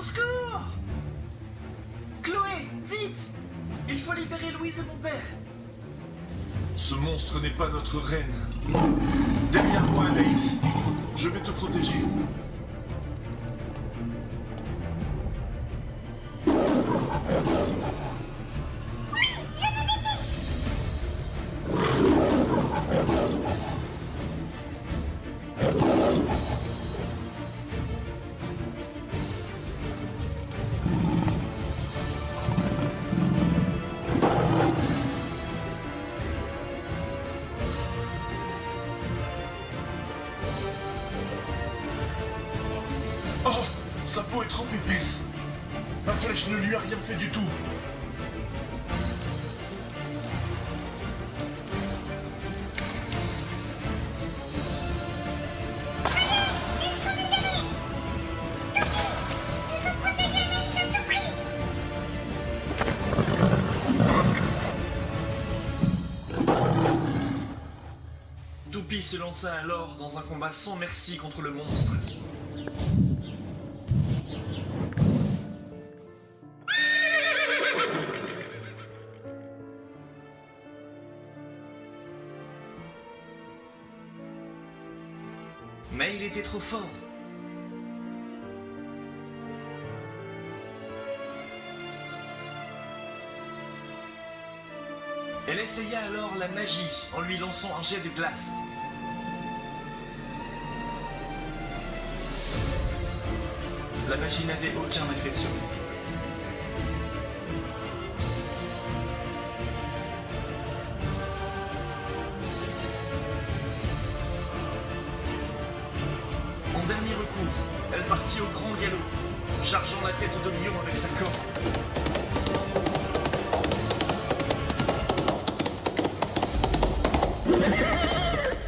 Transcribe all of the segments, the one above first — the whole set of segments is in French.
Au secours! Chloé, vite! Il faut libérer Louise et mon père. Ce monstre n'est pas notre reine. Derrière moi, Anaïs. Je vais te protéger. Oh, sa peau est trop épaisse. Ma flèche ne lui a rien fait du tout. Toupie se lança alors dans un combat sans merci contre le monstre. Mais il était trop fort. Elle essaya alors la magie en lui lançant un jet de glace. La magie n'avait aucun effet sur lui. En dernier recours, elle partit au grand galop, chargeant la tête de lion avec sa corde.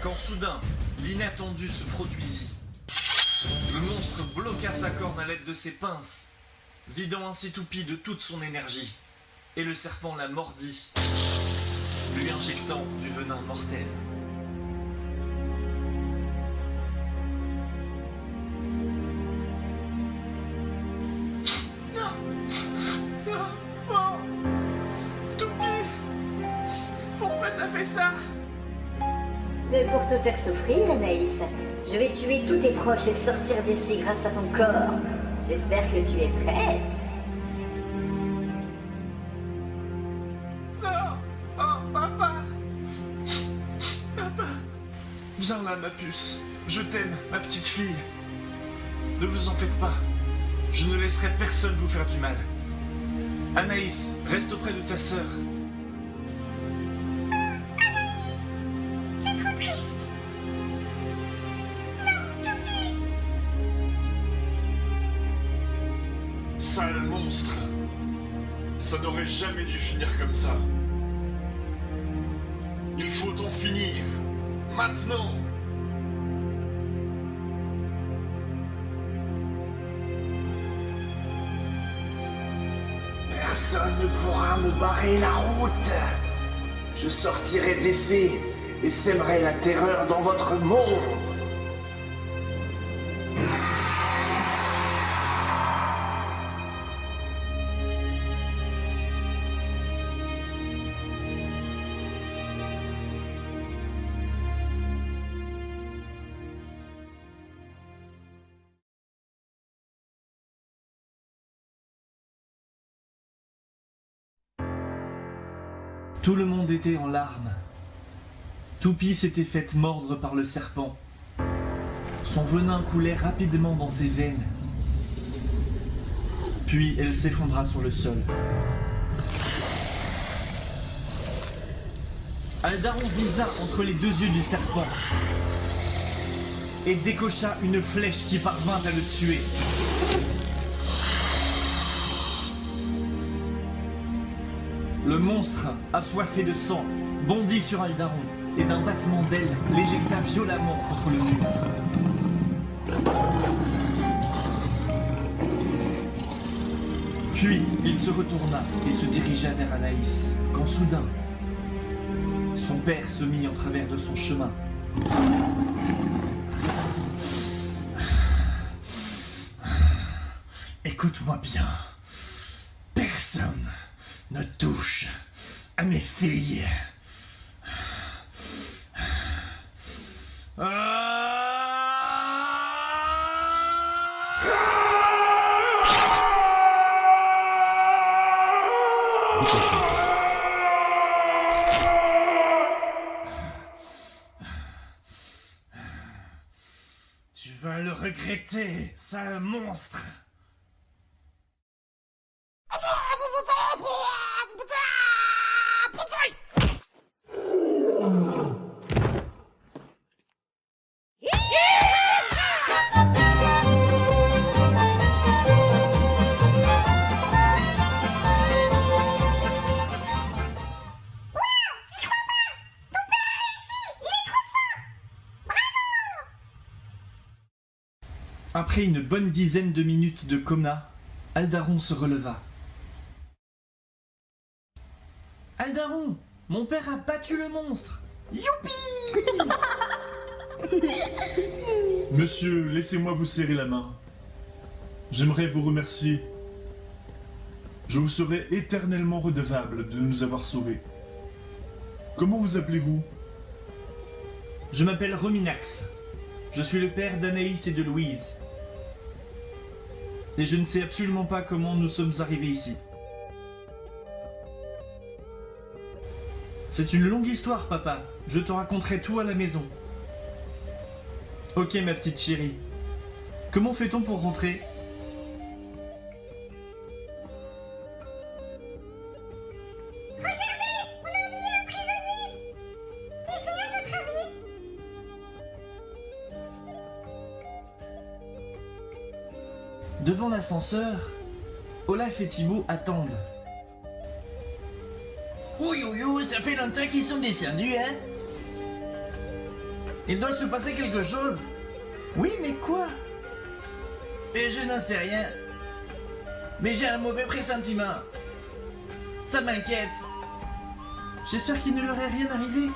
Quand soudain, l'inattendu se produisit. Le monstre bloqua sa corne à l'aide de ses pinces, vidant ainsi Toupie de toute son énergie, et le serpent la mordit, lui injectant du venin mortel. Non, Toupie, pourquoi t'as fait ça? Mais pour te faire souffrir, Anaïs, je vais tuer tous tes proches et sortir d'ici grâce à ton corps. J'espère que tu es prête. Non! Oh, papa! Papa! Viens là, ma puce. Je t'aime, ma petite fille. Ne vous en faites pas. Je ne laisserai personne vous faire du mal. Anaïs, reste auprès de ta sœur. C'est trop triste. Sale monstre. Ça n'aurait jamais dû finir comme ça. Il faut en finir. Maintenant. Personne ne pourra me barrer la route. Je sortirai d'ici et sèmerai la terreur dans votre monde. Tout le monde était en larmes. Toupie s'était faite mordre par le serpent. Son venin coulait rapidement dans ses veines. Puis elle s'effondra sur le sol. Aldaron visa entre les deux yeux du serpent et décocha une flèche qui parvint à le tuer. Le monstre, assoiffé de sang, bondit sur Aldaron et d'un battement d'ailes l'éjecta violemment contre le mur. Puis il se retourna et se dirigea vers Anaïs, quand soudain, son père se mit en travers de son chemin. Écoute-moi bien. Personne ne touche à mes filles. Tu vas le regretter, sale monstre. Après une bonne dizaine de minutes de coma, Aldaron se releva. Aldaron, mon père a battu le monstre. Youpi! Monsieur, laissez-moi vous serrer la main. J'aimerais vous remercier. Je vous serai éternellement redevable de nous avoir sauvés. Comment vous appelez-vous? Je m'appelle Rominax. Je suis le père d'Anaïs et de Louise. Et je ne sais absolument pas comment nous sommes arrivés ici. C'est une longue histoire, papa. Je te raconterai tout à la maison. Ok, ma petite chérie. Comment fait-on pour rentrer? Regardez, on a oublié un prisonnier. Qui c'est à votre avis? Devant l'ascenseur, Olaf et Thibaut attendent. Ouh, ça fait longtemps qu'ils sont descendus, hein? Il doit se passer quelque chose. Oui, mais quoi? Et je n'en sais rien. Mais j'ai un mauvais pressentiment. Ça m'inquiète. J'espère qu'il ne leur est rien arrivé.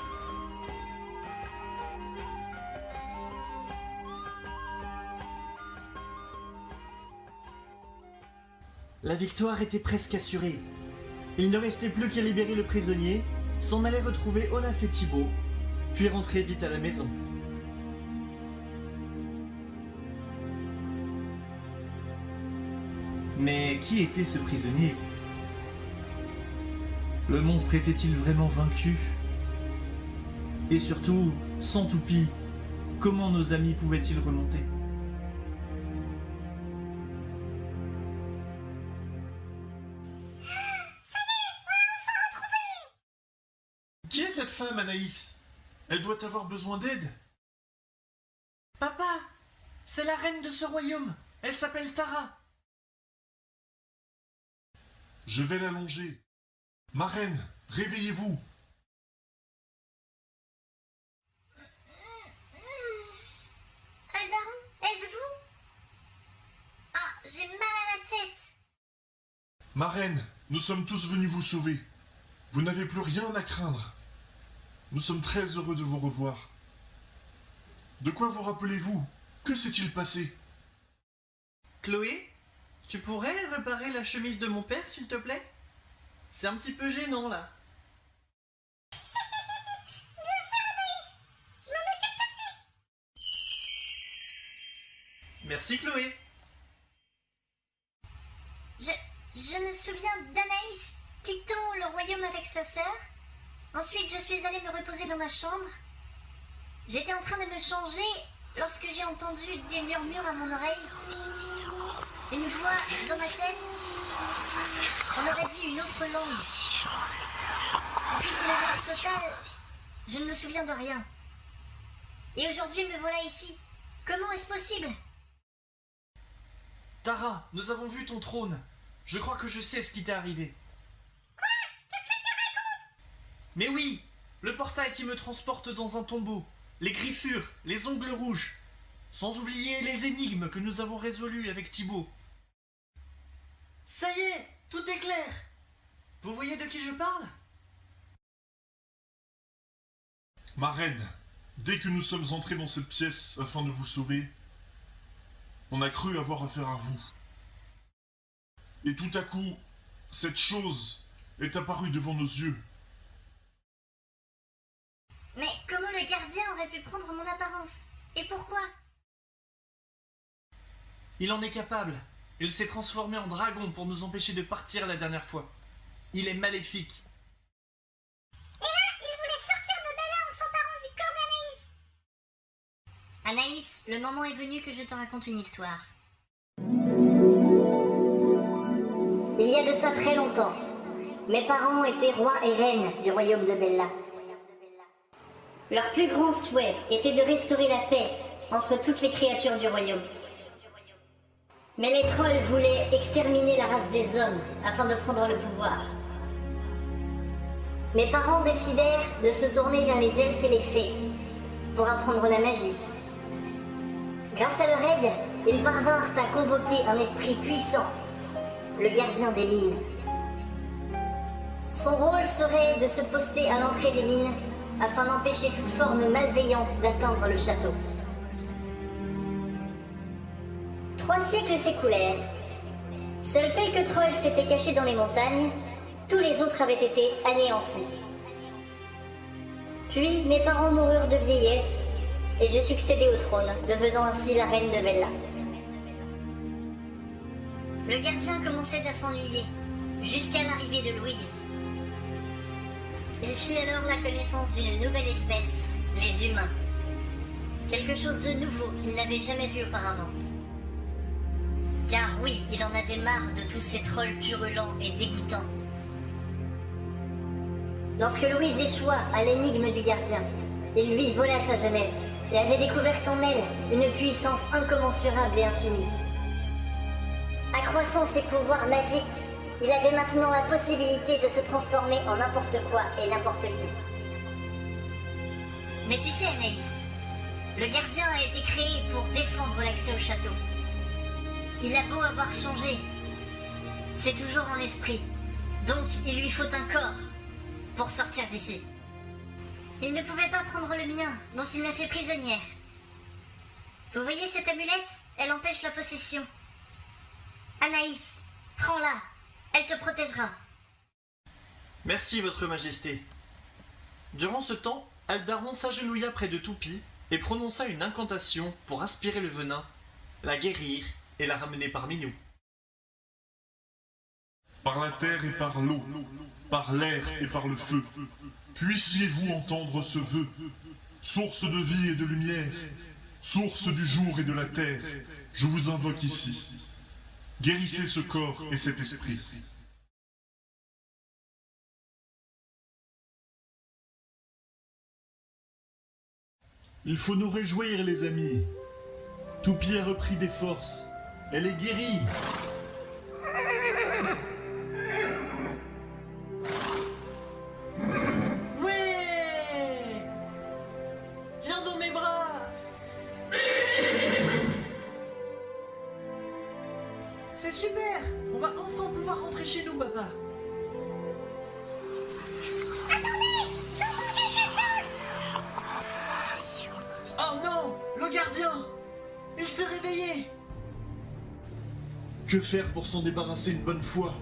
La victoire était presque assurée. Il ne restait plus qu'à libérer le prisonnier, s'en aller retrouver Olaf et Thibaut, puis rentrer vite à la maison. Mais qui était ce prisonnier? Le monstre était-il vraiment vaincu? Et surtout, sans toupie, comment nos amis pouvaient-ils remonter? Qui est cette femme, Anaïs? Elle doit avoir besoin d'aide. Papa, c'est la reine de ce royaume. Elle s'appelle Tara. Je vais l'allonger. Ma reine, réveillez-vous. Aldaron, est-ce vous? Ah, j'ai mal à la tête. Ma reine, nous sommes tous venus vous sauver. Vous n'avez plus rien à craindre. Nous sommes très heureux de vous revoir. De quoi vous rappelez-vous? Que s'est-il passé? Chloé, tu pourrais réparer la chemise de mon père, s'il te plaît? C'est un petit peu gênant, là. Bien sûr, Anaïs. Je m'en occupe tout de suite. Merci, Chloé. Je me souviens d'Anaïs quittant le royaume avec sa sœur. Ensuite, je suis allée me reposer dans ma chambre. J'étais en train de me changer lorsque j'ai entendu des murmures à mon oreille. Une voix dans ma tête. On aurait dit une autre langue. Puis c'est l'erreur totale. Je ne me souviens de rien. Et aujourd'hui, me voilà ici. Comment est-ce possible? Tara, nous avons vu ton trône. Je crois que je sais ce qui t'est arrivé. Qu'est-ce que tu racontes? Mais oui, le portail qui me transporte dans un tombeau, les griffures, les ongles rouges, sans oublier les énigmes que nous avons résolues avec Thibaut. Ça y est, tout est clair. Vous voyez de qui je parle? Ma reine, dès que nous sommes entrés dans cette pièce afin de vous sauver, on a cru avoir affaire à vous. Et tout à coup, cette chose est apparue devant nos yeux. Mais comment le gardien aurait pu prendre mon apparence? Et pourquoi? Il en est capable. Il s'est transformé en dragon pour nous empêcher de partir la dernière fois. Il est maléfique. Et là, il voulait sortir de Bella en s'emparant du corps d'Anaïs. Anaïs, le moment est venu que je te raconte une histoire. Il y a de ça très longtemps, mes parents étaient rois et reines du royaume de Bella. Leur plus grand souhait était de restaurer la paix entre toutes les créatures du royaume. Mais les trolls voulaient exterminer la race des hommes afin de prendre le pouvoir. Mes parents décidèrent de se tourner vers les elfes et les fées pour apprendre la magie. Grâce à leur aide, ils parvinrent à convoquer un esprit puissant, le gardien des mines. Son rôle serait de se poster à l'entrée des mines afin d'empêcher toute forme malveillante d'atteindre le château. 3 siècles s'écoulèrent. Seuls quelques trolls s'étaient cachés dans les montagnes, tous les autres avaient été anéantis. Puis mes parents moururent de vieillesse et je succédai au trône, devenant ainsi la reine de Bella. Le gardien commençait à s'ennuyer, jusqu'à l'arrivée de Louise. Il fit alors la connaissance d'une nouvelle espèce, les humains. Quelque chose de nouveau qu'il n'avait jamais vu auparavant. Car oui, il en avait marre de tous ces trolls purulents et dégoûtants. Lorsque Louise échoua à l'énigme du gardien, il lui vola sa jeunesse et avait découvert en elle une puissance incommensurable et infinie. Accroissant ses pouvoirs magiques, il avait maintenant la possibilité de se transformer en n'importe quoi et n'importe qui. Mais tu sais, Anaïs, le gardien a été créé pour défendre l'accès au château. Il a beau avoir changé, c'est toujours un esprit, donc il lui faut un corps pour sortir d'ici. Il ne pouvait pas prendre le mien, donc il m'a fait prisonnière. Vous voyez cette amulette? Elle empêche la possession. Anaïs, prends-la, elle te protégera. Merci, votre majesté. Durant ce temps, Aldaron s'agenouilla près de Toupie et prononça une incantation pour aspirer le venin, la guérir et la ramener parmi nous. Par la terre et par l'eau, par l'air et par le feu, puissiez-vous entendre ce vœu, source de vie et de lumière, source du jour et de la terre, je vous invoque ici. Guérissez ce corps et cet esprit. Il faut nous réjouir, les amis. Toupie a repris des forces. Elle est guérie. Ouais! Viens dans mes bras! C'est super! On va enfin pouvoir rentrer chez nous, papa! Oh non! Le gardien! Il s'est réveillé! Que faire pour s'en débarrasser une bonne fois?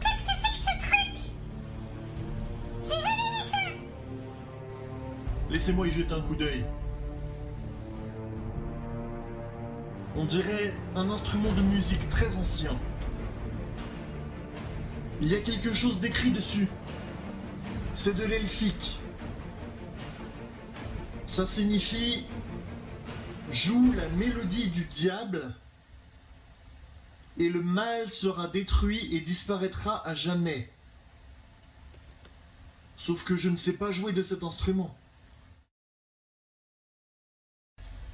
Qu'est-ce que c'est que ce truc? J'ai jamais vu ça. Laissez-moi y jeter un coup d'œil. On dirait un instrument de musique très ancien. Il y a quelque chose d'écrit dessus. C'est de l'elfique. Ça signifie « Joue la mélodie du diable et le mal sera détruit et disparaîtra à jamais. » Sauf que je ne sais pas jouer de cet instrument.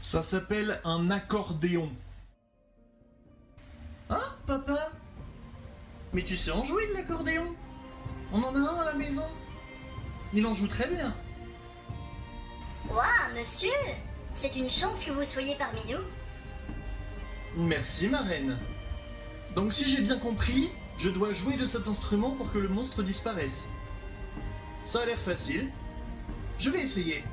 Ça s'appelle un accordéon. Hein, papa? Mais tu sais en jouer de l'accordéon? On en a un à la maison. Il en joue très bien. Ouah, monsieur, c'est une chance que vous soyez parmi nous. Merci, ma reine. Donc si j'ai bien compris, je dois jouer de cet instrument pour que le monstre disparaisse. Ça a l'air facile. Je vais essayer.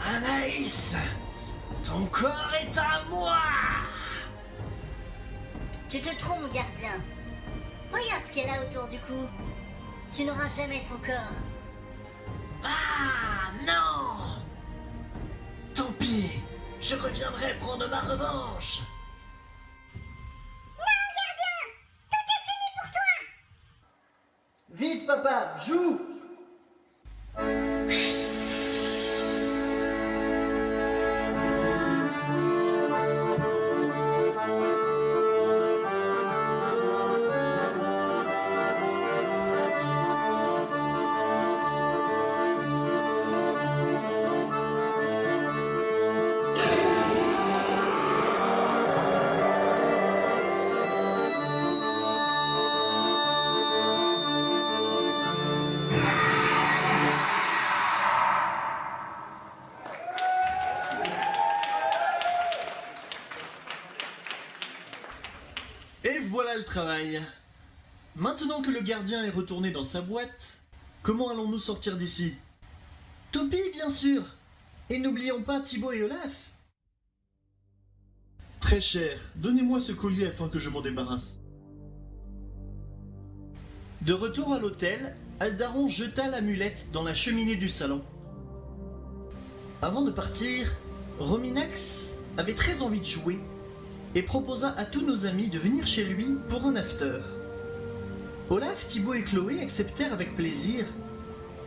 Anaïs, ton corps est à moi. Tu te trompes, gardien. Regarde ce qu'elle a autour du cou. Tu n'auras jamais son corps. Ah non. Tant pis, je reviendrai prendre ma revanche. Vite, papa, joue! Et voilà le travail. Maintenant que le gardien est retourné dans sa boîte, comment allons-nous sortir d'ici? Topi, bien sûr. Et n'oublions pas Thibaut et Olaf. Très cher, donnez-moi ce collier afin que je m'en débarrasse. De retour à l'hôtel, Aldaron jeta l'amulette dans la cheminée du salon. Avant de partir, Rominax avait très envie de jouer et proposa à tous nos amis de venir chez lui pour un after. Olaf, Thibaut et Chloé acceptèrent avec plaisir,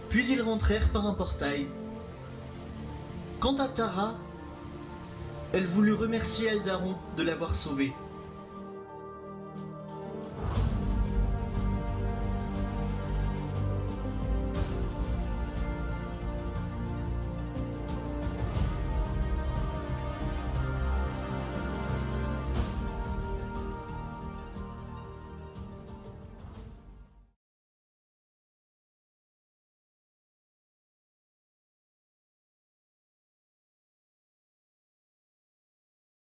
puis ils rentrèrent par un portail. Quant à Tara, elle voulut remercier Aldaron de l'avoir sauvée.